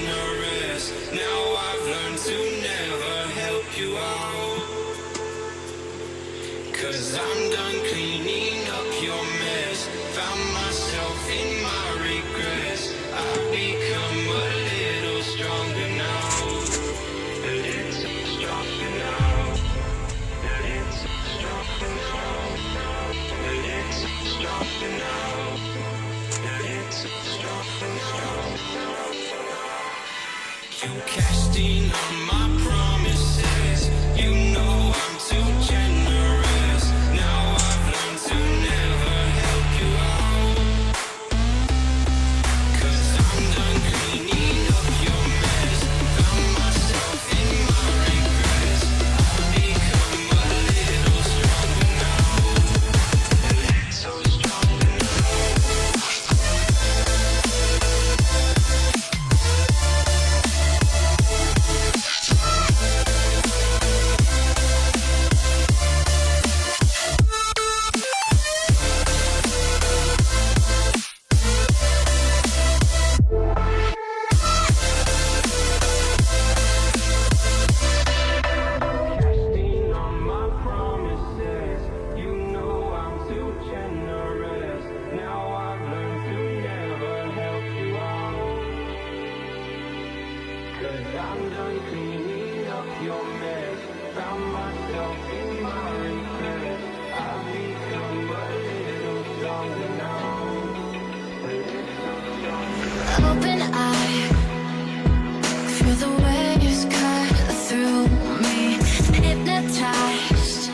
generous. Now I've learned to never help you out, 'cause I'm done cleaning up your mess. Found myself in my regrets. I've become a little stronger now. A little stronger now. A little stronger now. A little stronger now. A little stronger now. You cashed in on my promises. You know I'm too generous. Now I've learned to never help you out, 'cause I'm done cleaning up your mess. Found myself in my regrets. I've become a little stronger now. A little stronger now. Casting on my promises. You know I'm too generous. Now I've learned to never help you out, 'cause I'm done cleaning up your mess. Found myself in my regrets. I've become a little stronger now. A little stronger now. Open eye, feel the waves cut through me. Hypnotized